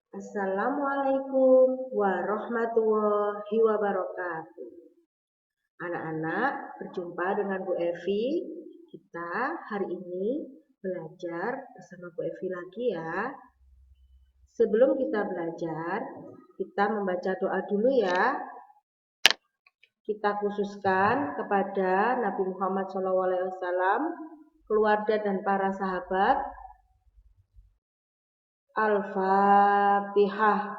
Assalamualaikum warahmatullahi wabarakatuh. Anak-anak, berjumpa dengan Bu Evi. Kita hari ini belajar bersama Bu Evi lagi ya. Sebelum kita belajar, kita membaca doa dulu ya. Kita khususkan kepada Nabi Muhammad SAW, keluarga dan para sahabat. Al-Fatihah.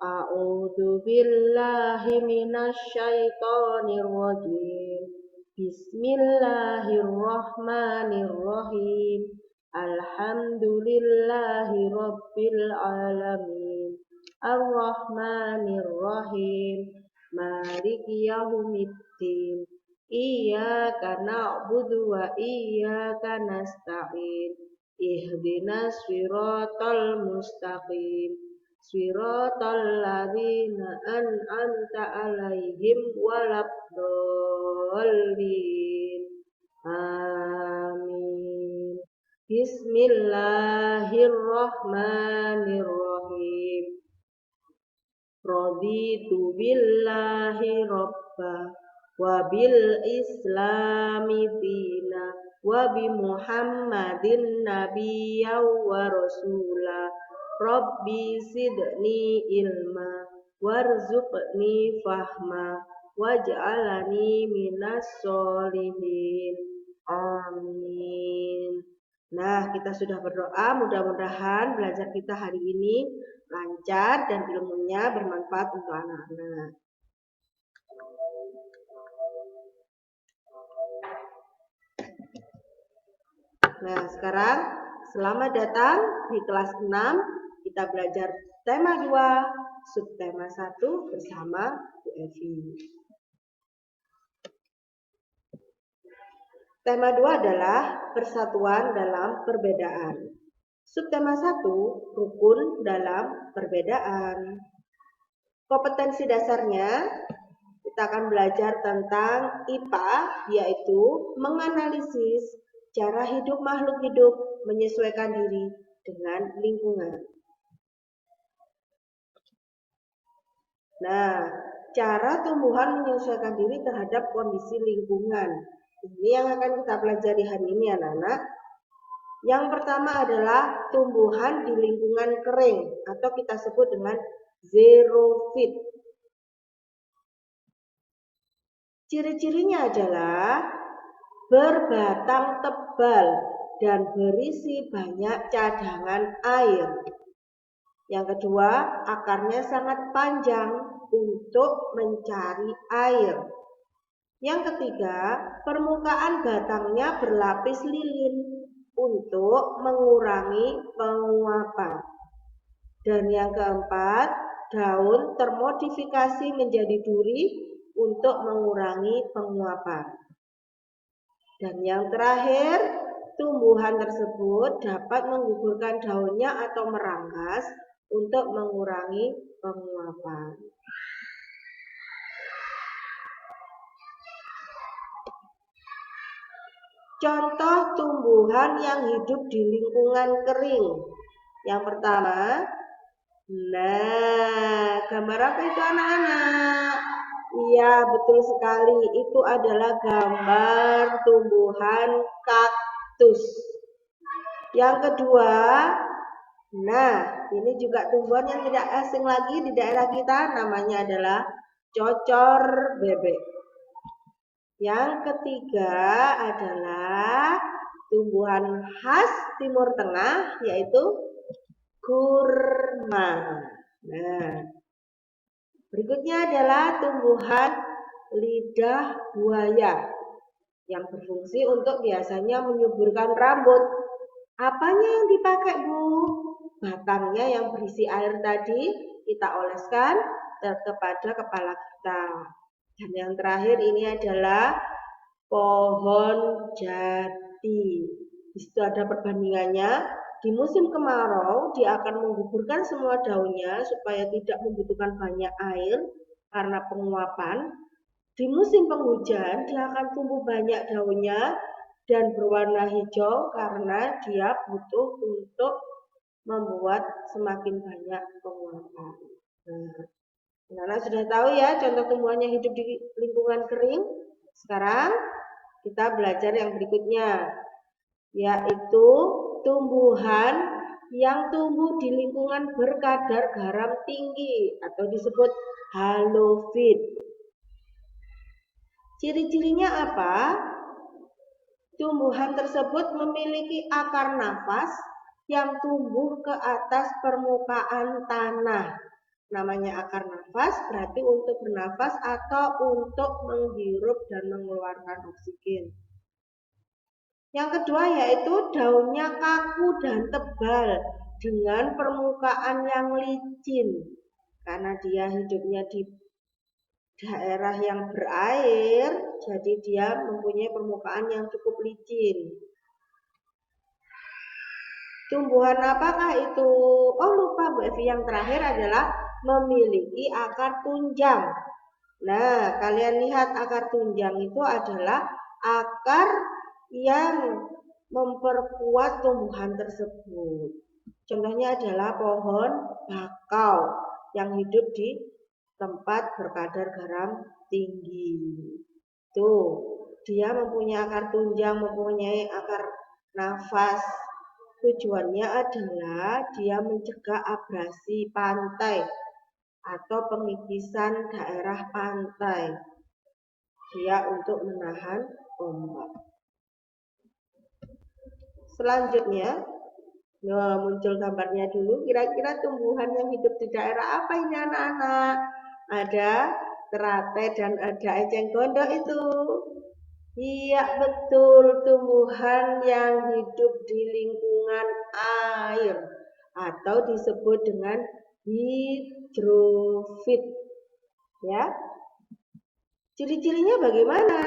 A'udzu billahi minasy syaithanir rajim. Bismillahirrahmanirrahim. Alhamdulillahi rabbil alamin. Ar-Rahmanir-Rahim. Maliki yaumiddin. Iyyaka na'budu wa iyyaka nasta'in. Ihdinas siratal mustaqim. Siratal ladzina an'amta 'alaihim waladdallin. Amin. Bismillahirrahmanirrahim. Raditu billahi robba wa bil islami dina wa bi Muhammadin nabiyya wa rasula. Rabbi sidni ilma warzuqni fahma waj'alani minas sholihin. Amin. Nah, kita sudah berdoa, mudah-mudahan belajar kita hari ini lancar dan ilmunya bermanfaat untuk anak-anak. Nah, sekarang selamat datang di kelas 6. Kita belajar tema 2, subtema 1 bersama Bu Evi. Tema 2 adalah persatuan dalam perbedaan. Subtema 1, rukun dalam perbedaan. Kompetensi dasarnya, kita akan belajar tentang IPA, yaitu menganalisis cara hidup makhluk hidup menyesuaikan diri dengan lingkungan. Nah, cara tumbuhan menyesuaikan diri terhadap kondisi lingkungan. Ini yang akan kita pelajari hari ini anak-anak. Yang pertama adalah tumbuhan di lingkungan kering atau kita sebut dengan xerophyte. Ciri-cirinya adalah berbatang tebal dan berisi banyak cadangan air. Yang kedua, akarnya sangat panjang untuk mencari air. Yang ketiga, permukaan batangnya berlapis lilin untuk mengurangi penguapan. Dan yang keempat, daun termodifikasi menjadi duri untuk mengurangi penguapan. Dan yang terakhir, tumbuhan tersebut dapat menggugurkan daunnya atau merangkas untuk mengurangi penguapan. Contoh tumbuhan yang hidup di lingkungan kering. Yang pertama, nah, gambar apa itu anak-anak? Iya, betul sekali. Itu adalah gambar tumbuhan kaktus. Yang kedua, nah, ini juga tumbuhan yang tidak asing lagi di daerah kita, namanya adalah cocor bebek. Yang ketiga adalah tumbuhan khas Timur Tengah, yaitu kurma. Nah, berikutnya adalah tumbuhan lidah buaya yang berfungsi untuk biasanya menyuburkan rambut. Apanya yang dipakai, Bu? Batangnya yang berisi air tadi kita oleskan kepada kepala kita. Dan yang terakhir ini adalah pohon jati. Di situ ada perbandingannya. Di musim kemarau dia akan menggugurkan semua daunnya supaya tidak membutuhkan banyak air karena penguapan. Di musim penghujan dia akan tumbuh banyak daunnya dan berwarna hijau karena dia butuh untuk membuat semakin banyak penguapan. Nah, anak sudah tahu ya contoh tumbuhan yang hidup di lingkungan kering. Sekarang kita belajar yang berikutnya, yaitu tumbuhan yang tumbuh di lingkungan berkadar garam tinggi atau disebut halofit. Ciri-cirinya apa? Tumbuhan tersebut memiliki akar nafas yang tumbuh ke atas permukaan tanah. Namanya akar nafas berarti untuk bernafas atau untuk menghirup dan mengeluarkan oksigen. Yang kedua yaitu daunnya kaku dan tebal dengan permukaan yang licin. Karena dia hidupnya di daerah yang berair, jadi dia mempunyai permukaan yang cukup licin. Tumbuhan apakah itu? Oh lupa Bu Evi, yang terakhir adalah memiliki akar tunjang. Nah, kalian lihat akar tunjang itu adalah akar yang memperkuat tumbuhan tersebut. Contohnya adalah pohon bakau yang hidup di tempat berkadar garam tinggi. Tuh, dia mempunyai akar tunjang, mempunyai akar nafas. Tujuannya adalah dia mencegah abrasi pantai atau pengikisan daerah pantai. Dia untuk menahan ombak. Selanjutnya, muncul gambarnya dulu. Kira-kira tumbuhan yang hidup di daerah apa ini anak-anak? Ada teratai dan ada eceng gondok itu. Iya betul, tumbuhan yang hidup di lingkungan air atau disebut dengan hidrofit. Ya. Ciri-cirinya bagaimana?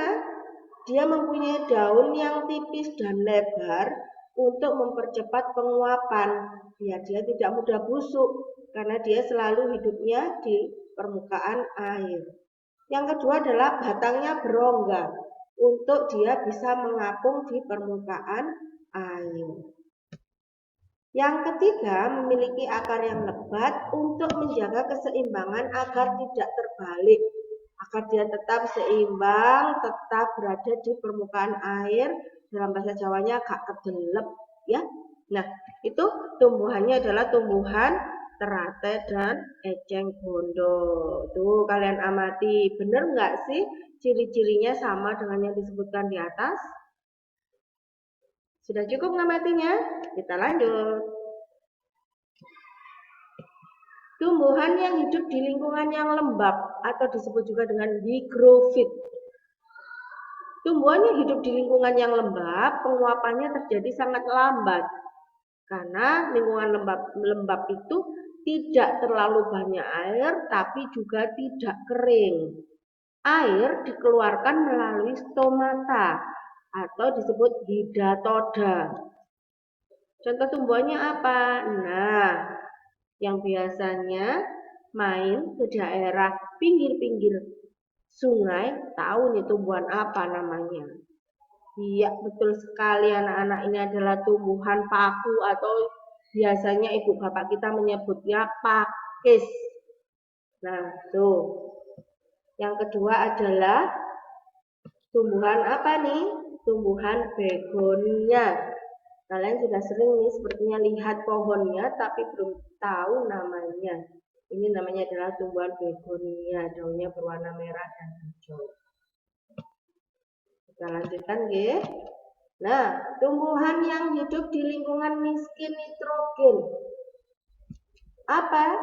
Dia mempunyai daun yang tipis dan lebar untuk mempercepat penguapan biar dia tidak mudah busuk karena dia selalu hidupnya di permukaan air. Yang kedua adalah batangnya berongga untuk dia bisa mengapung di permukaan air. Yang ketiga, memiliki akar yang lebat untuk menjaga keseimbangan agar tidak terbalik. Agar dia tetap seimbang, tetap berada di permukaan air, dalam bahasa Jawanya gak kedelep ya. Nah, itu tumbuhannya adalah tumbuhan teratai dan eceng gondok. Tuh kalian amati, benar nggak sih ciri-cirinya sama dengan yang disebutkan di atas? Sudah cukup ngamatinya? Kita lanjut. Tumbuhan yang hidup di lingkungan yang lembab atau disebut juga dengan higrofit. Tumbuhan yang hidup di lingkungan yang lembab, penguapannya terjadi sangat lambat. Karena lingkungan lembab itu tidak terlalu banyak air, tapi juga tidak kering. Air dikeluarkan melalui stomata atau disebut hidatoda. Contoh tumbuhannya apa? Nah, yang biasanya main ke daerah pinggir-pinggir sungai, tahu nih tumbuhan apa namanya? Iya, betul sekali anak-anak, ini adalah tumbuhan paku atau biasanya ibu bapak kita menyebutnya pakis. Nah, tuh. Yang kedua adalah tumbuhan apa nih? Tumbuhan begonia. Kalian sudah sering nih sepertinya lihat pohonnya tapi belum tahu namanya. Ini namanya adalah tumbuhan begonia, daunnya berwarna merah dan hijau. Kita lanjutkan ya. Nah, tumbuhan yang hidup di lingkungan miskin nitrogen. Apa?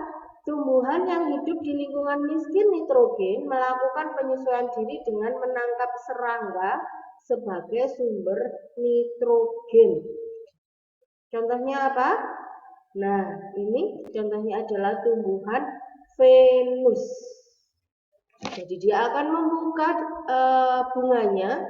Tumbuhan yang hidup di lingkungan miskin nitrogen melakukan penyesuaian diri dengan menangkap serangga sebagai sumber nitrogen. Contohnya apa? Nah, ini contohnya adalah tumbuhan Venus. Jadi dia akan membuka bunganya,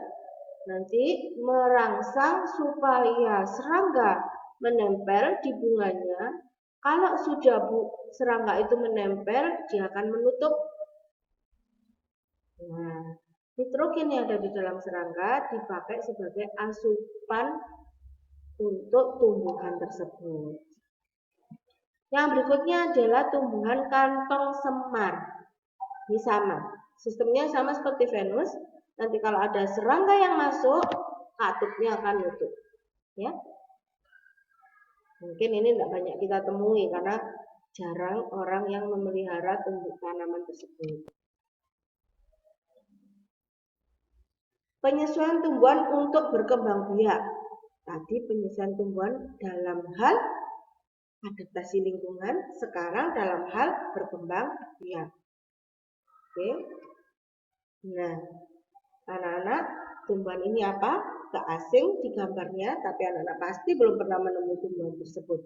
nanti merangsang supaya serangga menempel di bunganya. Kalau sudah serangga itu menempel, dia akan menutup. Nah, nitrogen yang ada di dalam serangga dipakai sebagai asupan untuk tumbuhan tersebut. Yang berikutnya adalah tumbuhan kantong semar. Ini sama, sistemnya sama seperti Venus. Nanti kalau ada serangga yang masuk, katupnya akan nutup. Ya, mungkin ini tidak banyak kita temui karena jarang orang yang memelihara tumbuh tanaman tersebut. Penyesuaian tumbuhan untuk berkembang biak. Tadi penyesuaian tumbuhan dalam hal adaptasi lingkungan, sekarang dalam hal berkembang biak. Oke. Nah, anak-anak, tumbuhan ini apa? Gak asing di gambarnya, tapi anak-anak pasti belum pernah menemui tumbuhan tersebut.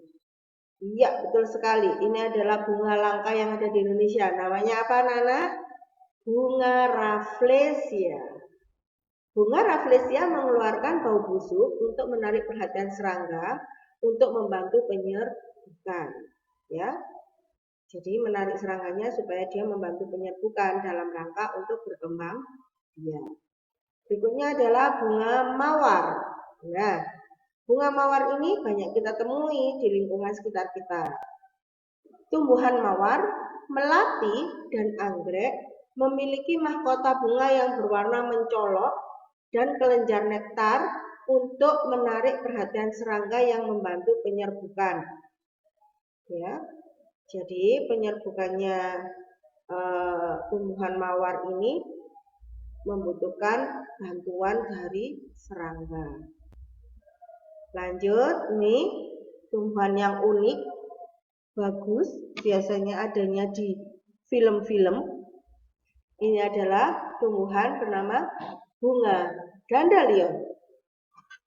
Iya, betul sekali. Ini adalah bunga langka yang ada di Indonesia. Namanya apa, anak-anak? Bunga Rafflesia. Bunga Rafflesia mengeluarkan bau busuk untuk menarik perhatian serangga untuk membantu penyerbukan. Ya, jadi menarik serangannya supaya dia membantu penyerbukan dalam rangka untuk berkembang biak. Berikutnya adalah bunga mawar. Nah, bunga mawar ini banyak kita temui di lingkungan sekitar kita. Tumbuhan mawar, melati, dan anggrek memiliki mahkota bunga yang berwarna mencolok dan kelenjar nektar untuk menarik perhatian serangga yang membantu penyerbukan. Ya, jadi penyerbukannya tumbuhan mawar ini membutuhkan bantuan dari serangga. Lanjut, ini tumbuhan yang unik, bagus, biasanya adanya di film-film. Ini adalah tumbuhan bernama bunga dandelion.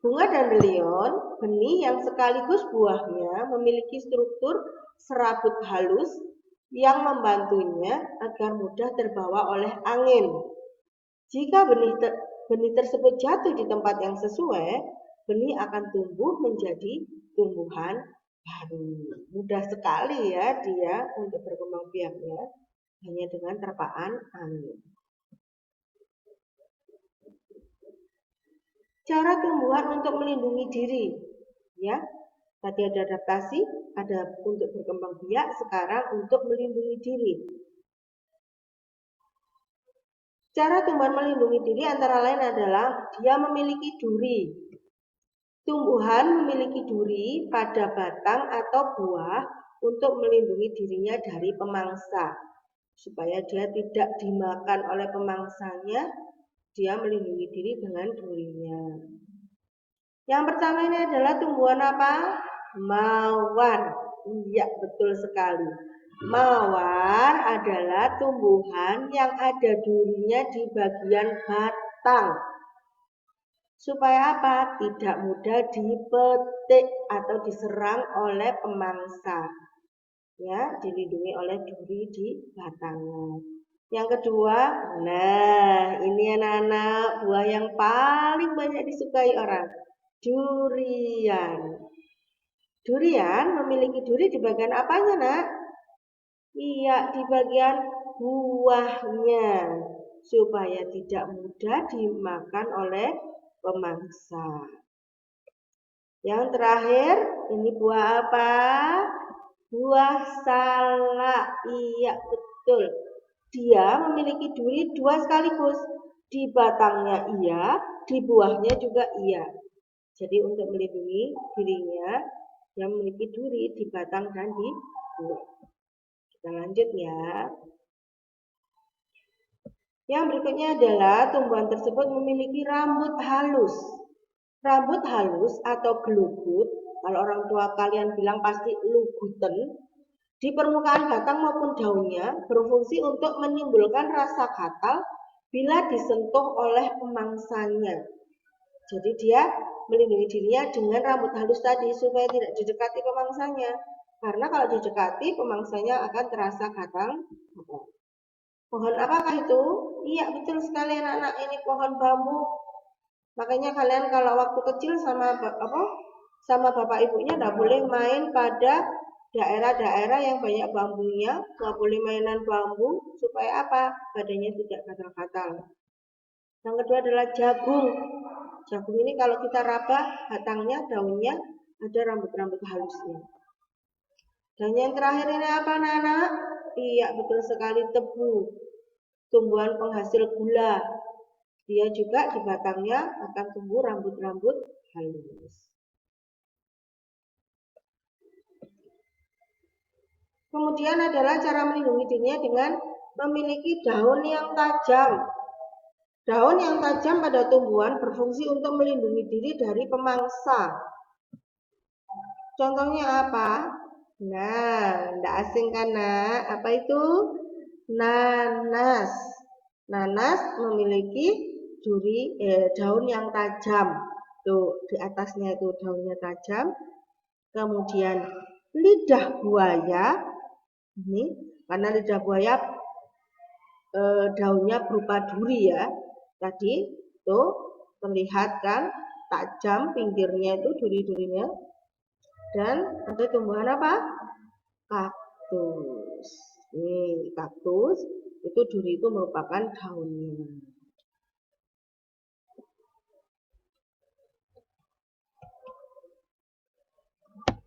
Bunga dandelion, benih yang sekaligus buahnya memiliki struktur serabut halus yang membantunya agar mudah terbawa oleh angin. Jika benih tersebut jatuh di tempat yang sesuai, benih akan tumbuh menjadi tumbuhan baru. Mudah sekali ya dia untuk berkembang biaknya hanya dengan terpaan angin. Cara tumbuhan untuk melindungi diri, ya. Tadi ada adaptasi, ada untuk berkembang biak, sekarang untuk melindungi diri. Cara tumbuhan melindungi diri antara lain adalah dia memiliki duri. Tumbuhan memiliki duri pada batang atau buah untuk melindungi dirinya dari pemangsa. Supaya dia tidak dimakan oleh pemangsanya, dia melindungi diri dengan durinya. Yang pertama ini adalah tumbuhan apa? Mawar. Iya, betul sekali. Mawar adalah tumbuhan yang ada durinya di bagian batang. Supaya apa? Tidak mudah dipetik atau diserang oleh pemangsa. Ya, dilindungi oleh duri di batangnya. Yang kedua, nah ini anak-anak buah yang paling banyak disukai orang. Durian. Durian memiliki duri di bagian apanya, nak? Iya, di bagian buahnya. Supaya tidak mudah dimakan oleh pemangsa. Yang terakhir, ini buah apa? Buah salak. Iya, betul. Dia memiliki duri dua sekaligus. Di batangnya iya, di buahnya juga iya. Jadi untuk melindungi dirinya, dia memiliki duri di batang dan di buah. Kita lanjut ya. Yang berikutnya adalah tumbuhan tersebut memiliki rambut halus. Rambut halus atau gelugut, kalau orang tua kalian bilang pasti luguten, di permukaan batang maupun daunnya berfungsi untuk menimbulkan rasa gatal bila disentuh oleh pemangsanya. Jadi dia melindungi dirinya dengan rambut halus tadi supaya tidak didekati pemangsanya. Karena kalau didekati pemangsanya akan terasa gatal. Pohon apakah itu? Iya, betul sekali anak-anak, ini pohon bambu. Makanya kalian kalau waktu kecil sama bapak ibunya tidak boleh main pada daerah-daerah yang banyak bambunya, nggak boleh mainan bambu supaya apa? Badannya tidak gatal-gatal. Yang kedua adalah jagung. Jagung ini kalau kita raba batangnya, daunnya ada rambut-rambut halusnya. Dan yang terakhir ini apa, anak-anak? Iya, betul sekali, tebu. Tumbuhan penghasil gula. Dia juga di batangnya akan tumbuh rambut-rambut halus. Kemudian adalah cara melindungi dirinya dengan memiliki daun yang tajam. Daun yang tajam pada tumbuhan berfungsi untuk melindungi diri dari pemangsa. Contohnya apa? Nah, tidak asing kan, Nak? Apa itu? Nanas. Nanas memiliki daun yang tajam. Tuh, di atasnya itu daunnya tajam. Kemudian lidah buaya. Ini karena lidah buaya daunnya berupa duri ya. Tadi tuh terlihat kan tajam pinggirnya itu duri-durinya. Dan ada tumbuhan apa? Kaktus. Nih, kaktus itu duri itu merupakan daunnya.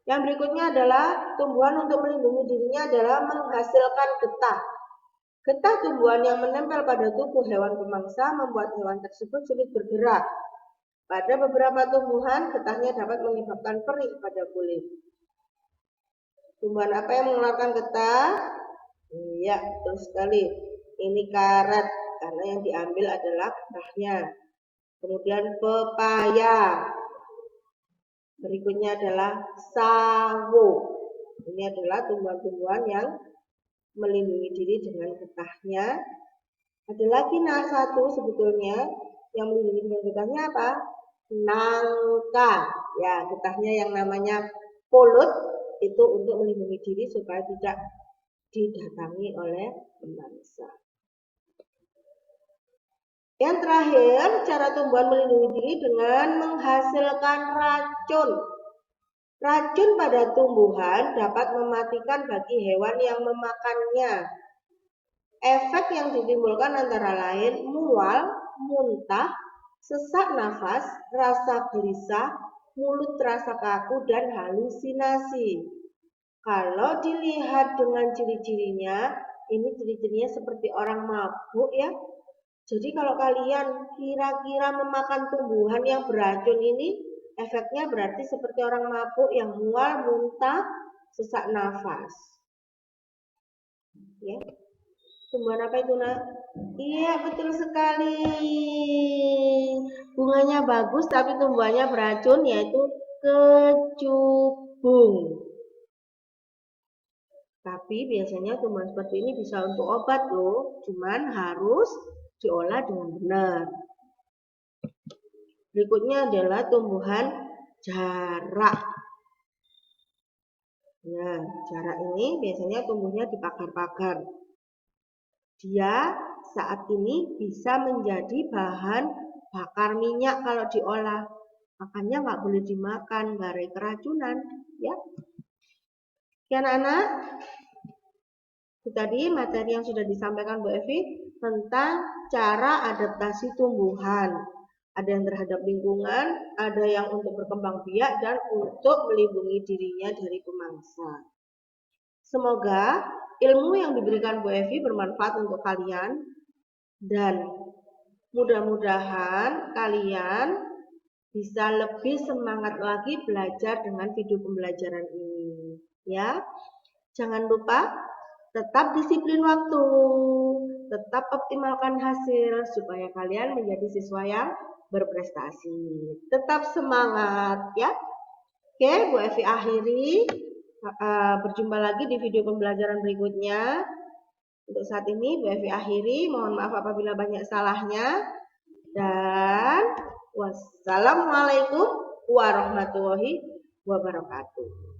Yang berikutnya adalah tumbuhan untuk melindungi dirinya adalah menghasilkan getah. Getah tumbuhan yang menempel pada tubuh hewan pemangsa membuat hewan tersebut sulit bergerak. Pada beberapa tumbuhan, getahnya dapat menyebabkan perih pada kulit. Tumbuhan apa yang mengeluarkan getah? Iya, betul sekali. Ini karet, karena yang diambil adalah getahnya. Kemudian pepaya. Berikutnya adalah sawo. Ini adalah tumbuhan-tumbuhan yang melindungi diri dengan getahnya. Ada lagi satu sebetulnya yang melindungi dengan getahnya apa? Nangka. Ya, getahnya yang namanya polut itu untuk melindungi diri supaya tidak didatangi oleh pemangsa. Yang terakhir, cara tumbuhan melindungi diri dengan menghasilkan racun. Racun pada tumbuhan dapat mematikan bagi hewan yang memakannya. Efek yang ditimbulkan antara lain mual, muntah, sesak nafas, rasa gelisah, mulut terasa kaku, dan halusinasi. Kalau dilihat dengan ciri-cirinya, ini ciri-cirinya seperti orang mabuk ya. Jadi kalau kalian kira-kira memakan tumbuhan yang beracun ini, efeknya berarti seperti orang mabuk yang mual, muntah, sesak nafas. Ya. Tumbuhan apa itu, Nak? Iya, betul sekali. Bunganya bagus tapi tumbuhannya beracun, yaitu kecubung. Tapi biasanya tumbuhan seperti ini bisa untuk obat loh, cuman harus diolah dengan benar. Berikutnya adalah tumbuhan jarak. Nah, jarak ini biasanya tumbuhnya di pagar-pagar. Dia saat ini bisa menjadi bahan bakar minyak kalau diolah. Makanya nggak boleh dimakan, garai keracunan. Ya. Oke anak-anak, itu tadi materi yang sudah disampaikan Bu Evi tentang cara adaptasi tumbuhan. Ada yang terhadap lingkungan, ada yang untuk berkembang biak, dan untuk melindungi dirinya dari pemangsa. Semoga ilmu yang diberikan Bu Evi bermanfaat untuk kalian, dan mudah-mudahan kalian bisa lebih semangat lagi belajar dengan video pembelajaran ini. Ya, jangan lupa tetap disiplin waktu, tetap optimalkan hasil supaya kalian menjadi siswa yang berprestasi. Tetap semangat ya. Oke, Bu Evi akhiri. Berjumpa lagi di video pembelajaran berikutnya. Untuk saat ini Bu Evi akhiri. Mohon maaf apabila banyak salahnya. Dan wassalamualaikum warahmatullahi wabarakatuh.